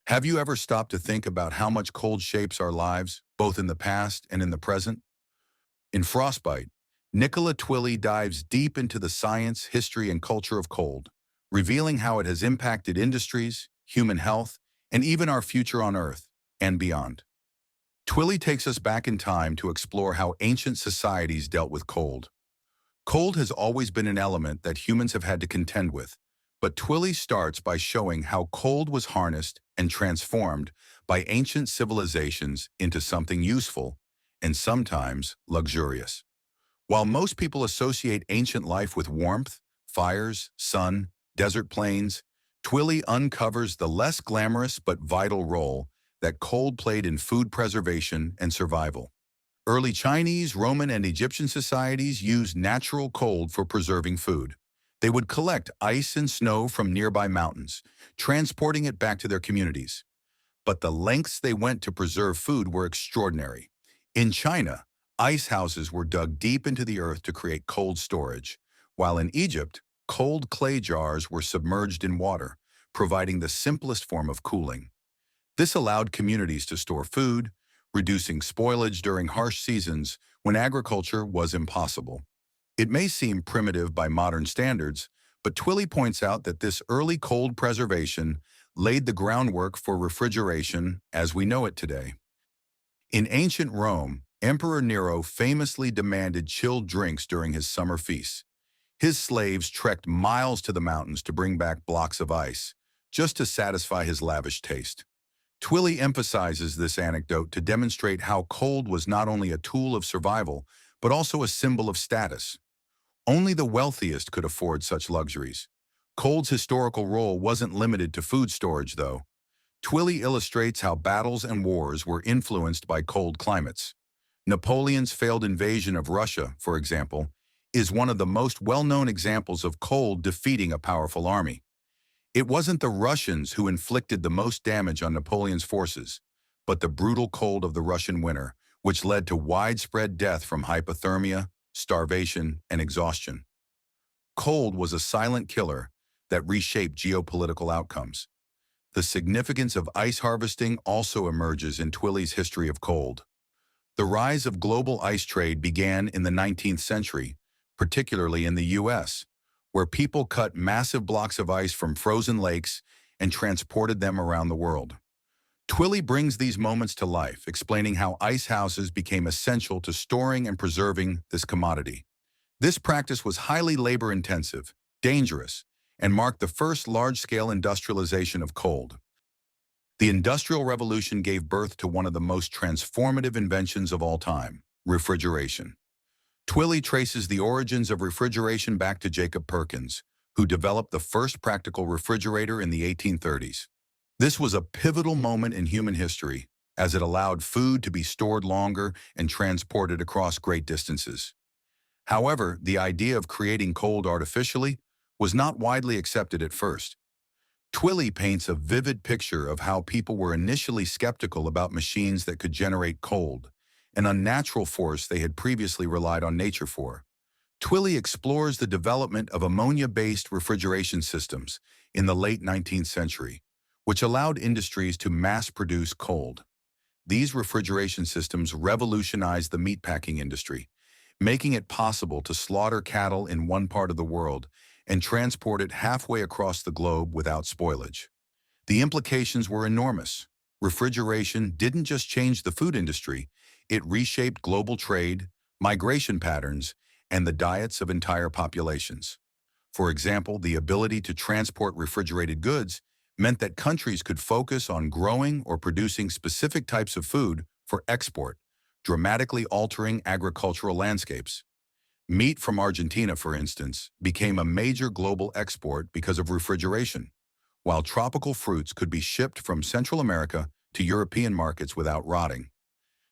Have you ever stopped to think about how much cold shapes our lives, both in the past and in the present? In Frostbite, Nicola Twilley dives deep into the science, history, and culture of cold, revealing how it has impacted industries, human health, and even our future on Earth and beyond. Twilley takes us back in time to explore how ancient societies dealt with cold. Cold has always been an element that humans have had to contend with, but Twilley starts by showing how cold was harnessed and transformed by ancient civilizations into something useful and sometimes luxurious. While most people associate ancient life with warmth, fires, sun, desert plains, Twilley uncovers the less glamorous but vital role that cold played in food preservation and survival. Early Chinese, Roman, and Egyptian societies used natural cold for preserving food. They would collect ice and snow from nearby mountains, transporting it back to their communities. But the lengths they went to preserve food were extraordinary. In China, ice houses were dug deep into the earth to create cold storage, while in Egypt, cold clay jars were submerged in water, providing the simplest form of cooling. This allowed communities to store food, reducing spoilage during harsh seasons when agriculture was impossible. It may seem primitive by modern standards, but Twilley points out that this early cold preservation laid the groundwork for refrigeration as we know it today. In ancient Rome, Emperor Nero famously demanded chilled drinks during his summer feasts. His slaves trekked miles to the mountains to bring back blocks of ice, just to satisfy his lavish taste. Twilley emphasizes this anecdote to demonstrate how cold was not only a tool of survival, but also a symbol of status. Only the wealthiest could afford such luxuries. Cold's historical role wasn't limited to food storage, though. Twilley illustrates how battles and wars were influenced by cold climates. Napoleon's failed invasion of Russia, for example, is one of the most well-known examples of cold defeating a powerful army. It wasn't the Russians who inflicted the most damage on Napoleon's forces, but the brutal cold of the Russian winter, which led to widespread death from hypothermia, starvation, and exhaustion. Cold was a silent killer that reshaped geopolitical outcomes. The significance of ice harvesting also emerges in Twilley's history of cold. The rise of global ice trade began in the 19th century, particularly in the U.S., where people cut massive blocks of ice from frozen lakes and transported them around the world. Twilley brings these moments to life, explaining how ice houses became essential to storing and preserving this commodity. This practice was highly labor-intensive, dangerous, and marked the first large-scale industrialization of cold. The Industrial Revolution gave birth to one of the most transformative inventions of all time, refrigeration. Twilley traces the origins of refrigeration back to Jacob Perkins, who developed the first practical refrigerator in the 1830s. This was a pivotal moment in human history, as it allowed food to be stored longer and transported across great distances. However, the idea of creating cold artificially was not widely accepted at first. Twilley paints a vivid picture of how people were initially skeptical about machines that could generate cold, an unnatural force they had previously relied on nature for. Twilley explores the development of ammonia-based refrigeration systems in the late 19th century, which allowed industries to mass-produce cold. These refrigeration systems revolutionized the meatpacking industry, making it possible to slaughter cattle in one part of the world and transport it halfway across the globe without spoilage. The implications were enormous. Refrigeration didn't just change the food industry, it reshaped global trade, migration patterns, and the diets of entire populations. For example, the ability to transport refrigerated goods meant that countries could focus on growing or producing specific types of food for export, dramatically altering agricultural landscapes. Meat from Argentina, for instance, became a major global export because of refrigeration, while tropical fruits could be shipped from Central America to European markets without rotting.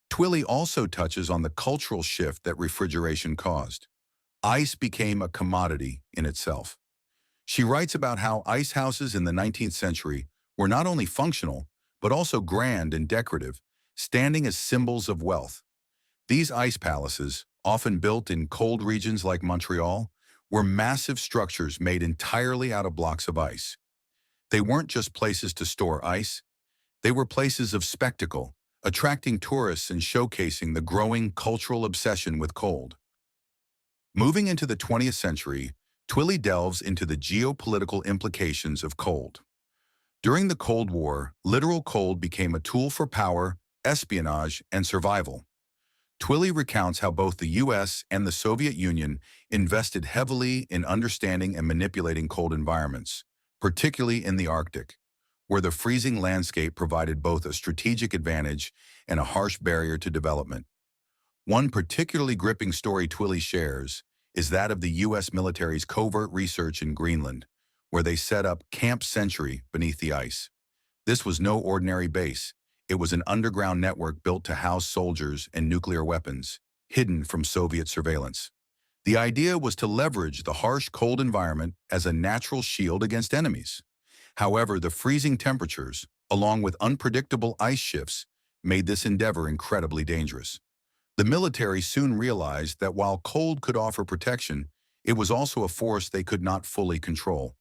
Twilley also touches on the cultural shift that refrigeration caused. Ice became a commodity in itself. She writes about how ice houses in the 19th century were not only functional, but also grand and decorative, standing as symbols of wealth. These ice palaces, often built in cold regions like Montreal, were massive structures made entirely out of blocks of ice. They weren't just places to store ice, They were places of spectacle, attracting tourists and showcasing the growing cultural obsession with cold. Moving into the 20th century, Twilley delves into the geopolitical implications of cold. During the Cold War, literal cold became a tool for power, espionage, and survival. Twilley recounts how both the US and the Soviet Union invested heavily in understanding and manipulating cold environments, particularly in the Arctic, where the freezing landscape provided both a strategic advantage and a harsh barrier to development. One particularly gripping story Twilley shares is that of the US military's covert research in Greenland, where they set up Camp Century beneath the ice. This was no ordinary base. It was an underground network built to house soldiers and nuclear weapons, hidden from Soviet surveillance. The idea was to leverage the harsh, cold environment as a natural shield against enemies. However, the freezing temperatures, along with unpredictable ice shifts, made this endeavor incredibly dangerous. The military soon realized that while cold could offer protection, it was also a force they could not fully control.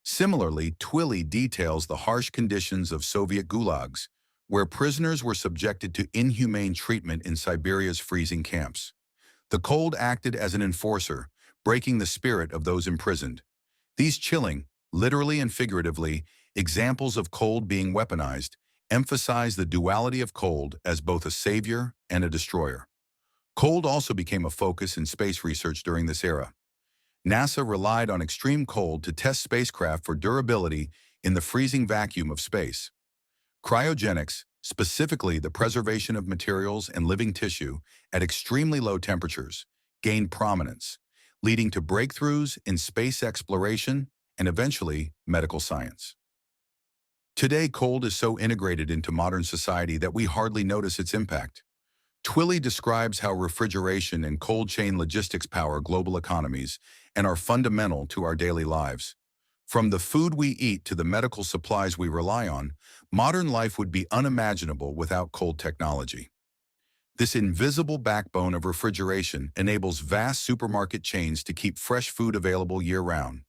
Similarly, Twilley details the harsh conditions of Soviet gulags, where prisoners were subjected to inhumane treatment in Siberia's freezing camps. The cold acted as an enforcer, breaking the spirit of those imprisoned. These chilling, literally and figuratively, examples of cold being weaponized emphasize the duality of cold as both a savior and a destroyer. Cold also became a focus in space research during this era. NASA relied on extreme cold to test spacecraft for durability in the freezing vacuum of space. Cryogenics, specifically the preservation of materials and living tissue at extremely low temperatures, gained prominence, leading to breakthroughs in space exploration and eventually medical science. Today, cold is so integrated into modern society that we hardly notice its impact. Twilley describes how refrigeration and cold chain logistics power global economies and are fundamental to our daily lives. From the food we eat to the medical supplies we rely on, modern life would be unimaginable without cold technology. This invisible backbone of refrigeration enables vast supermarket chains to keep fresh food available year-round.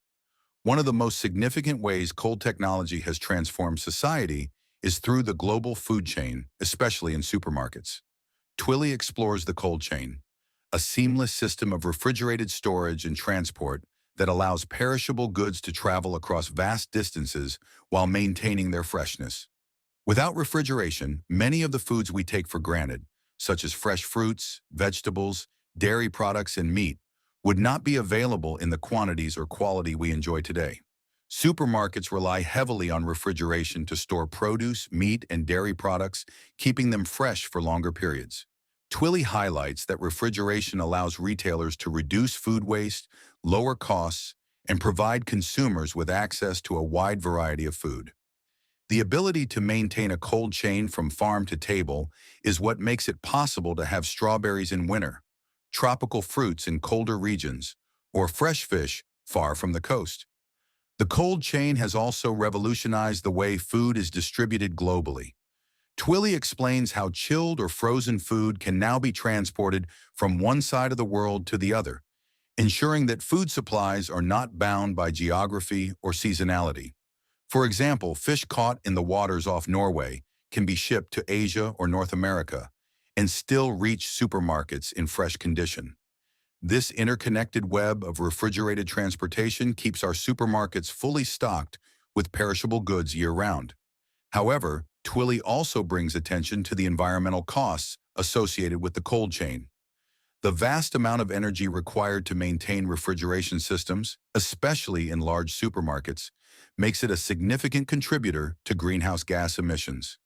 One of the most significant ways cold technology has transformed society is through the global food chain, especially in supermarkets. Twilley explores the cold chain, a seamless system of refrigerated storage and transport that allows perishable goods to travel across vast distances while maintaining their freshness. Without refrigeration, many of the foods we take for granted, such as fresh fruits, vegetables, dairy products, and meat, would not be available in the quantities or quality we enjoy today. Supermarkets rely heavily on refrigeration to store produce, meat, and dairy products, keeping them fresh for longer periods. Twilley highlights that refrigeration allows retailers to reduce food waste, lower costs, and provide consumers with access to a wide variety of food. The ability to maintain a cold chain from farm to table is what makes it possible to have strawberries in winter, tropical fruits in colder regions, or fresh fish far from the coast. The cold chain has also revolutionized the way food is distributed globally. Twilley explains how chilled or frozen food can now be transported from one side of the world to the other, ensuring that food supplies are not bound by geography or seasonality. For example, fish caught in the waters off Norway can be shipped to Asia or North America and still reach supermarkets in fresh condition. This interconnected web of refrigerated transportation keeps our supermarkets fully stocked with perishable goods year-round. However, Twilley also brings attention to the environmental costs associated with the cold chain. The vast amount of energy required to maintain refrigeration systems, especially in large supermarkets, makes it a significant contributor to greenhouse gas emissions.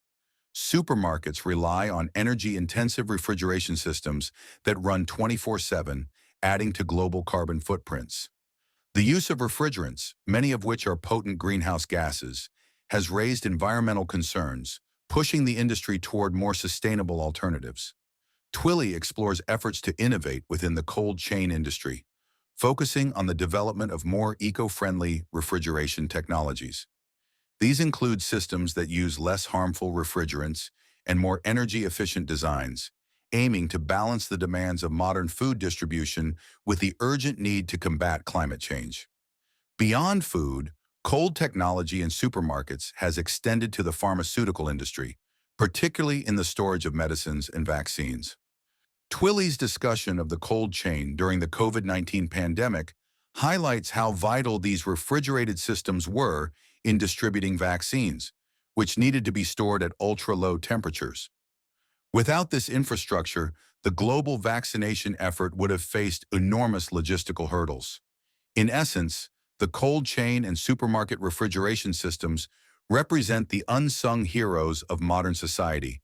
Supermarkets rely on energy-intensive refrigeration systems that run 24/7, adding to global carbon footprints. The use of refrigerants, many of which are potent greenhouse gases, has raised environmental concerns, pushing the industry toward more sustainable alternatives. Twilley explores efforts to innovate within the cold chain industry, focusing on the development of more eco-friendly refrigeration technologies. These include systems that use less harmful refrigerants and more energy-efficient designs, aiming to balance the demands of modern food distribution with the urgent need to combat climate change. Beyond food, Cold technology in supermarkets has extended to the pharmaceutical industry, particularly in the storage of medicines and vaccines. Twilley's discussion of the cold chain during the COVID-19 pandemic highlights how vital these refrigerated systems were in distributing vaccines, which needed to be stored at ultra-low temperatures. Without this infrastructure, the global vaccination effort would have faced enormous logistical hurdles. In essence, the cold chain and supermarket refrigeration systems represent the unsung heroes of modern society,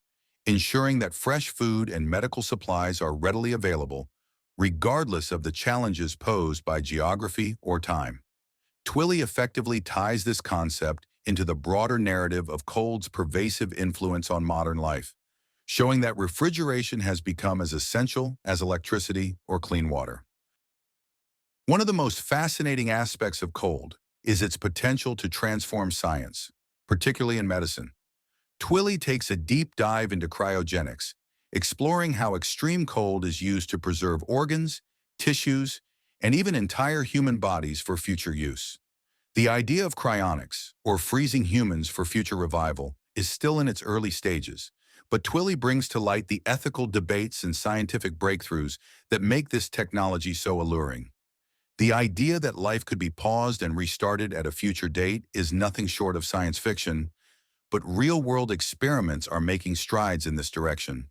ensuring that fresh food and medical supplies are readily available, regardless of the challenges posed by geography or time. Twilley effectively ties this concept into the broader narrative of cold's pervasive influence on modern life, showing that refrigeration has become as essential as electricity or clean water. One of the most fascinating aspects of cold is its potential to transform science, particularly in medicine. Twilley takes a deep dive into cryogenics, exploring how extreme cold is used to preserve organs, tissues, and even entire human bodies for future use. The idea of cryonics, or freezing humans for future revival, is still in its early stages, but Twilley brings to light the ethical debates and scientific breakthroughs that make this technology so alluring. The idea that life could be paused and restarted at a future date is nothing short of science fiction, but real-world experiments are making strides in this direction.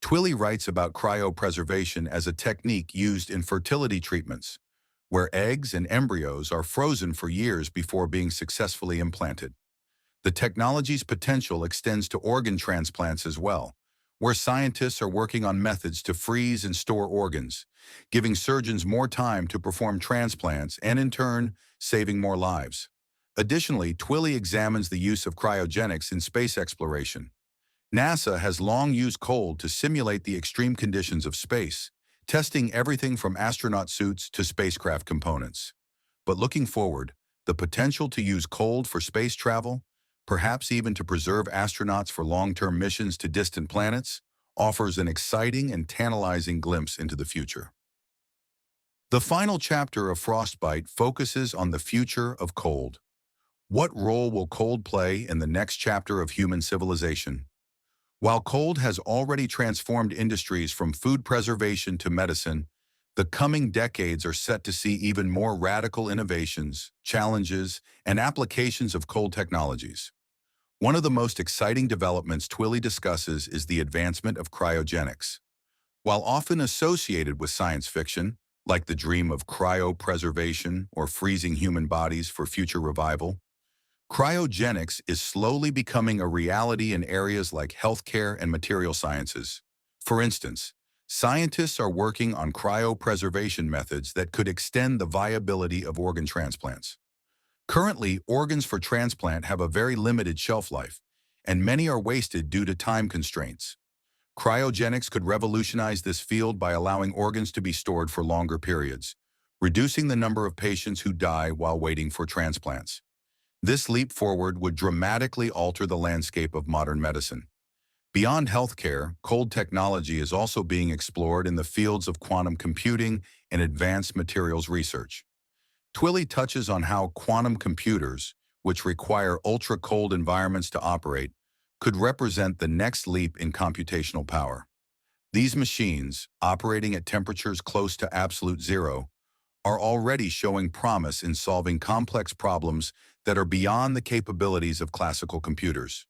Twilley writes about cryopreservation as a technique used in fertility treatments, where eggs and embryos are frozen for years before being successfully implanted. The technology's potential extends to organ transplants as well, where scientists are working on methods to freeze and store organs, giving surgeons more time to perform transplants and, in turn, saving more lives. Additionally, Twilley examines the use of cryogenics in space exploration. NASA has long used cold to simulate the extreme conditions of space, testing everything from astronaut suits to spacecraft components. But looking forward, the potential to use cold for space travel, perhaps even to preserve astronauts for long-term missions to distant planets, offers an exciting and tantalizing glimpse into the future. The final chapter of Frostbite focuses on the future of cold. What role will cold play in the next chapter of human civilization? While cold has already transformed industries from food preservation to medicine, the coming decades are set to see even more radical innovations, challenges, and applications of cold technologies. One of the most exciting developments Twilley discusses is the advancement of cryogenics. While often associated with science fiction, like the dream of cryopreservation or freezing human bodies for future revival, cryogenics is slowly becoming a reality in areas like healthcare and material sciences. For instance, scientists are working on cryopreservation methods that could extend the viability of organ transplants. Currently, organs for transplant have a very limited shelf life, and many are wasted due to time constraints. Cryogenics could revolutionize this field by allowing organs to be stored for longer periods, reducing the number of patients who die while waiting for transplants. This leap forward would dramatically alter the landscape of modern medicine. Beyond healthcare, cold technology is also being explored in the fields of quantum computing and advanced materials research. Twilley touches on how quantum computers, which require ultra-cold environments to operate, could represent the next leap in computational power. These machines, operating at temperatures close to absolute zero, are already showing promise in solving complex problems that are beyond the capabilities of classical computers.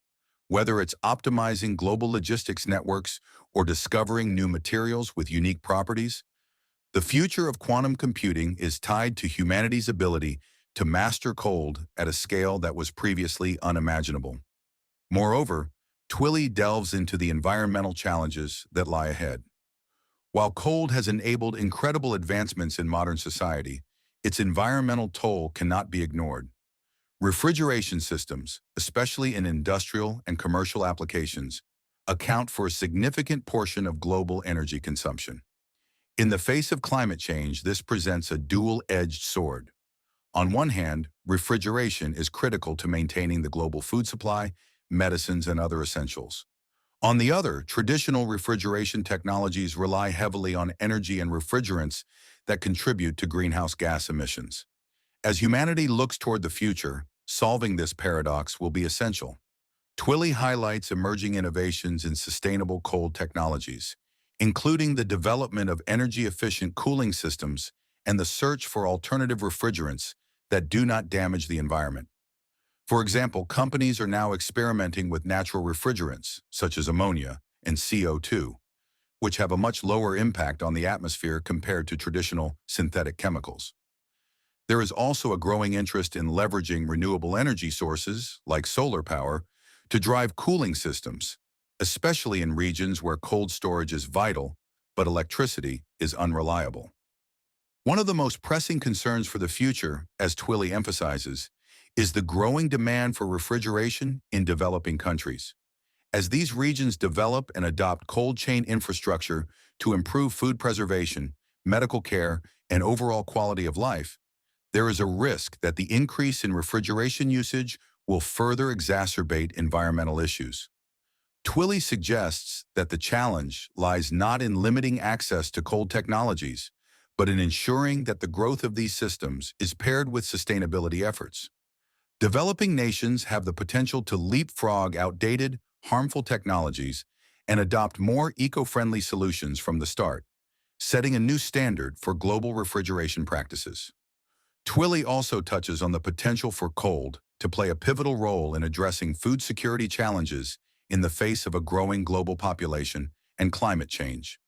Whether it's optimizing global logistics networks or discovering new materials with unique properties, the future of quantum computing is tied to humanity's ability to master cold at a scale that was previously unimaginable. Moreover, Twilley delves into the environmental challenges that lie ahead. While cold has enabled incredible advancements in modern society, its environmental toll cannot be ignored. Refrigeration systems, especially in industrial and commercial applications, account for a significant portion of global energy consumption. In the face of climate change, this presents a dual-edged sword. On one hand, refrigeration is critical to maintaining the global food supply, medicines, and other essentials. On the other, traditional refrigeration technologies rely heavily on energy and refrigerants that contribute to greenhouse gas emissions. As humanity looks toward the future, solving this paradox will be essential. Twilley highlights emerging innovations in sustainable cold technologies, including the development of energy-efficient cooling systems and the search for alternative refrigerants that do not damage the environment. For example, companies are now experimenting with natural refrigerants, such as ammonia and CO2, which have a much lower impact on the atmosphere compared to traditional synthetic chemicals. There is also a growing interest in leveraging renewable energy sources, like solar power, to drive cooling systems, especially in regions where cold storage is vital, but electricity is unreliable. One of the most pressing concerns for the future, as Twilley emphasizes, is the growing demand for refrigeration in developing countries. As these regions develop and adopt cold chain infrastructure to improve food preservation, medical care, and overall quality of life, there is a risk that the increase in refrigeration usage will further exacerbate environmental issues. Twilley suggests that the challenge lies not in limiting access to cold technologies, but in ensuring that the growth of these systems is paired with sustainability efforts. Developing nations have the potential to leapfrog outdated, harmful technologies and adopt more eco-friendly solutions from the start, setting a new standard for global refrigeration practices. Twilley also touches on the potential for cold to play a pivotal role in addressing food security challenges in the face of a growing global population and climate change.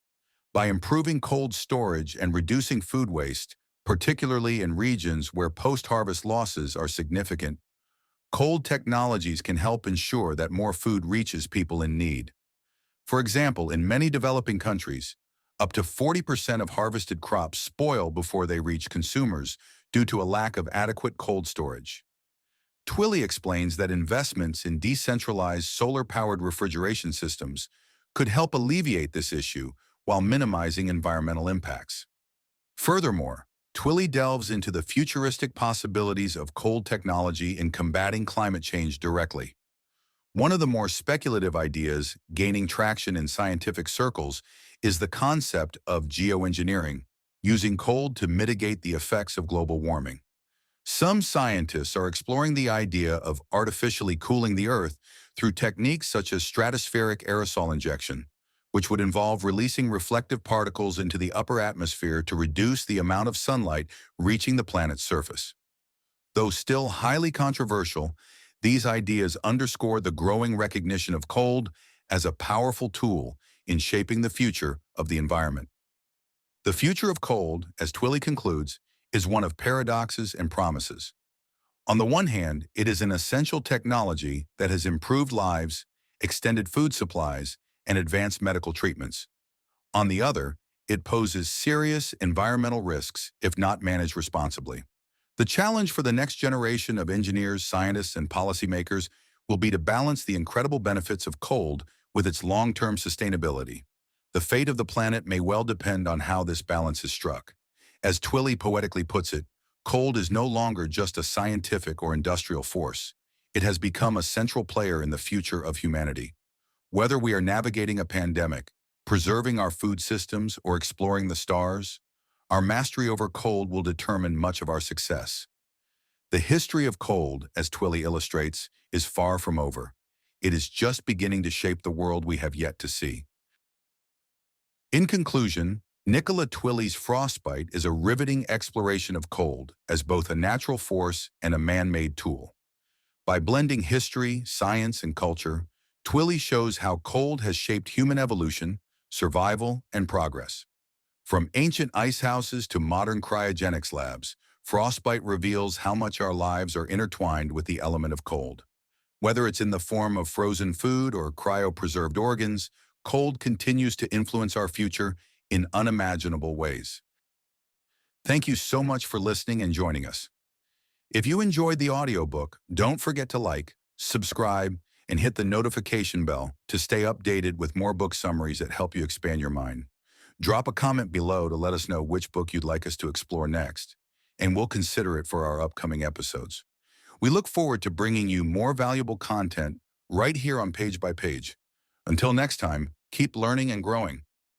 By improving cold storage and reducing food waste, particularly in regions where post-harvest losses are significant, cold technologies can help ensure that more food reaches people in need. For example, in many developing countries, up to 40% of harvested crops spoil before they reach consumers due to a lack of adequate cold storage. Twilley explains that investments in decentralized solar-powered refrigeration systems could help alleviate this issue while minimizing environmental impacts. Furthermore, Twilley delves into the futuristic possibilities of cold technology in combating climate change directly. One of the more speculative ideas gaining traction in scientific circles is the concept of geoengineering, using cold to mitigate the effects of global warming. Some scientists are exploring the idea of artificially cooling the Earth through techniques such as stratospheric aerosol injection, which would involve releasing reflective particles into the upper atmosphere to reduce the amount of sunlight reaching the planet's surface. Though still highly controversial, these ideas underscore the growing recognition of cold as a powerful tool in shaping the future of the environment. The future of cold, as Twilley concludes, is one of paradoxes and promises. On the one hand, it is an essential technology that has improved lives, extended food supplies, and advanced medical treatments. On the other, it poses serious environmental risks if not managed responsibly. The challenge for the next generation of engineers, scientists, and policymakers will be to balance the incredible benefits of cold with its long-term sustainability. The fate of the planet may well depend on how this balance is struck. As Twilley poetically puts it, cold is no longer just a scientific or industrial force. It has become a central player in the future of humanity. Whether we are navigating a pandemic, preserving our food systems, or exploring the stars, our mastery over cold will determine much of our success. The history of cold, as Twilley illustrates, is far from over. It is just beginning to shape the world we have yet to see. In conclusion, Nicola Twilley's Frostbite is a riveting exploration of cold as both a natural force and a man-made tool. By blending history, science, and culture, Twilley shows how cold has shaped human evolution, survival, and progress. From ancient ice houses to modern cryogenics labs, Frostbite reveals how much our lives are intertwined with the element of cold. Whether it's in the form of frozen food or cryopreserved organs, cold continues to influence our future in unimaginable ways. Thank you so much for listening and joining us. If you enjoyed the audiobook, don't forget to like, subscribe, and hit the notification bell to stay updated with more book summaries that help you expand your mind. Drop a comment below to let us know which book you'd like us to explore next, and we'll consider it for our upcoming episodes. We look forward to bringing you more valuable content right here on Page by Page. Until next time, keep learning and growing.